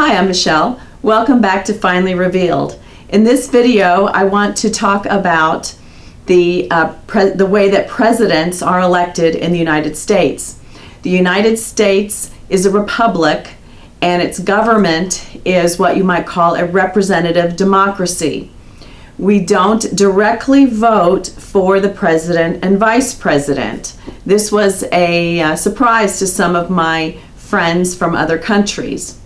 Hi, I'm Michelle. Welcome back to Finally Revealed. In this video, I want to talk about the way that presidents are elected in the United States. The United States is a republic, and its government is what you might call a representative democracy. We don't directly vote for the president and vice president. This was a surprise to some of my friends from other countries.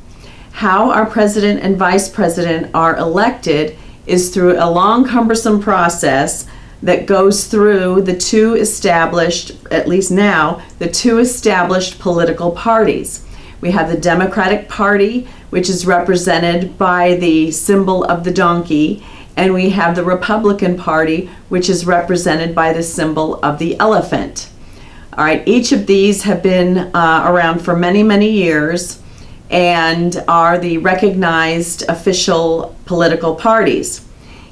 How our president and vice president are elected is through a long, cumbersome process that goes through the two established, at least now, the two established political parties. We have the Democratic Party, which is represented by the symbol of the donkey, and we have the Republican Party, which is represented by the symbol of the elephant. All right, each of these have been around for many, many years and are the recognized official political parties.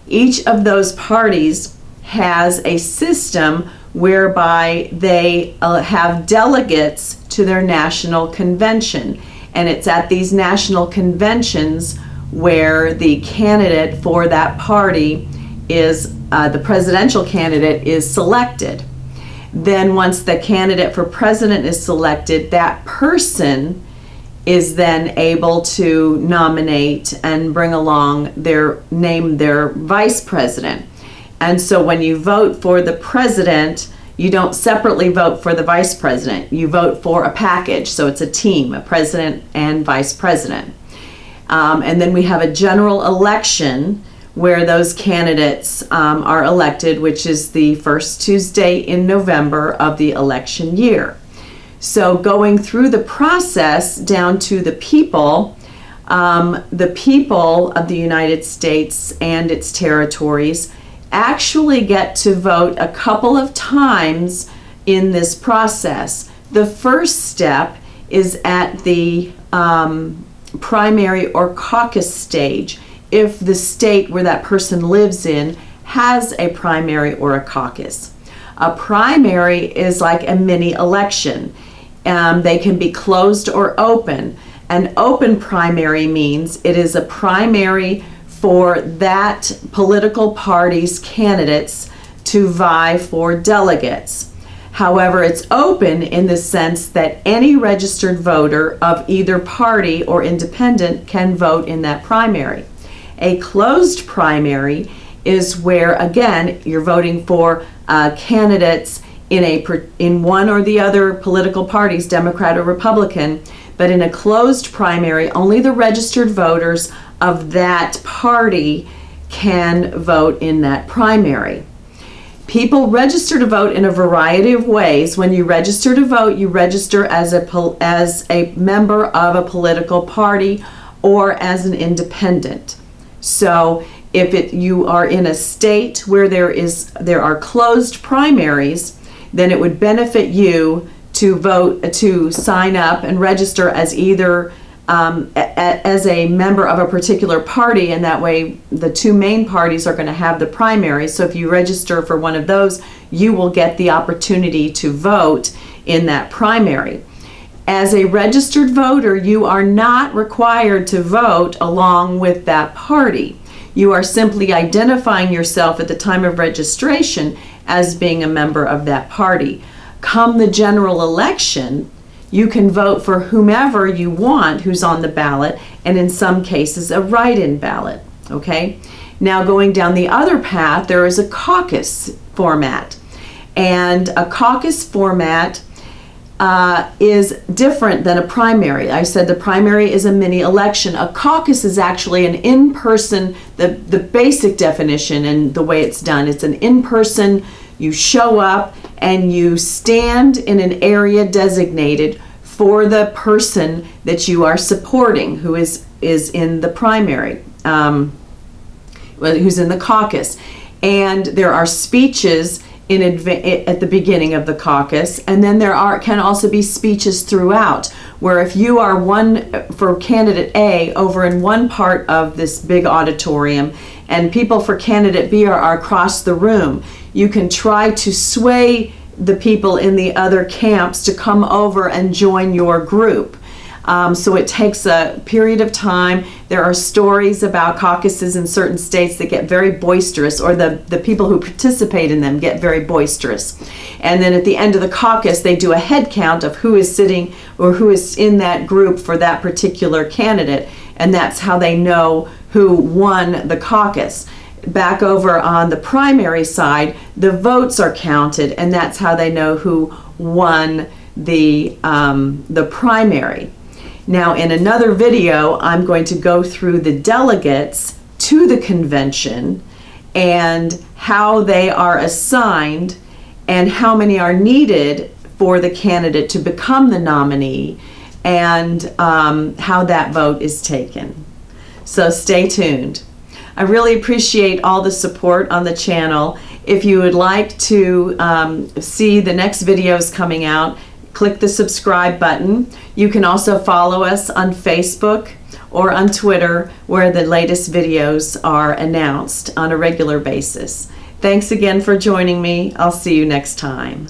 Each of those parties has a system whereby they have delegates to their national convention, and it's at these national conventions where the candidate for that party is the presidential candidate is selected. Then once the candidate for president is selected, that person is then able to nominate and bring along their vice president. And so when you vote for the president, you don't separately vote for the vice president. You vote for a package, so it's a team, a president and vice president. And then we have a general election where those candidates are elected, which is the first Tuesday in November of the election year. So going through the process down to the people of the United States and its territories actually get to vote a couple of times in this process. The first step is at the primary or caucus stage, if the state where that person lives in has a primary or a caucus. A primary is like a mini election. They can be closed or open. An open primary means it is a primary for that political party's candidates to vie for delegates. However, it's open in the sense that any registered voter of either party or independent can vote in that primary. A closed primary is where, again, you're voting for candidates in one or the other political parties, Democrat or Republican, but in a closed primary, only the registered voters of that party can vote in that primary. People register to vote in a variety of ways. When you register to vote, you register as a member of a political party or as an independent. So if you are in a state where there are closed primaries, then it would benefit you to vote, to sign up and register as either as a member of a particular party, and that way the two main parties are going to have the primary. So if you register for one of those, you will get the opportunity to vote in that primary. As a registered voter, you are not required to vote along with that party. You are simply identifying yourself at the time of registration as being a member of that party. Come the general election, you can vote for whomever you want who's on the ballot, and in some cases a write-in ballot. Okay? Now going down the other path, there is a caucus format. And a caucus format is different than a primary. I said the primary is a mini election. A caucus is actually an in-person, the basic definition and the way it's done, it's an in-person, you show up and you stand in an area designated for the person that you are supporting, who is in the primary, who's in the caucus. And there are speeches at the beginning of the caucus, and then there can also be speeches throughout, where if you are for candidate A over in one part of this big auditorium and people for candidate B are across the room, you can try to sway the people in the other camps to come over and join your group. So it takes a period of time. There are stories about caucuses in certain states that get very boisterous, or the people who participate in them get very boisterous. And then at the end of the caucus, they do a head count of who is sitting or who is in that group for that particular candidate. And that's how they know who won the caucus. Back over on the primary side, the votes are counted, and that's how they know who won the primary. Now, in another video, I'm going to go through the delegates to the convention and how they are assigned and how many are needed for the candidate to become the nominee, and how that vote is taken. So stay tuned. I really appreciate all the support on the channel. If you would like to see the next videos coming out, click the subscribe button. You can also follow us on Facebook or on Twitter, where the latest videos are announced on a regular basis. Thanks again for joining me. I'll see you next time.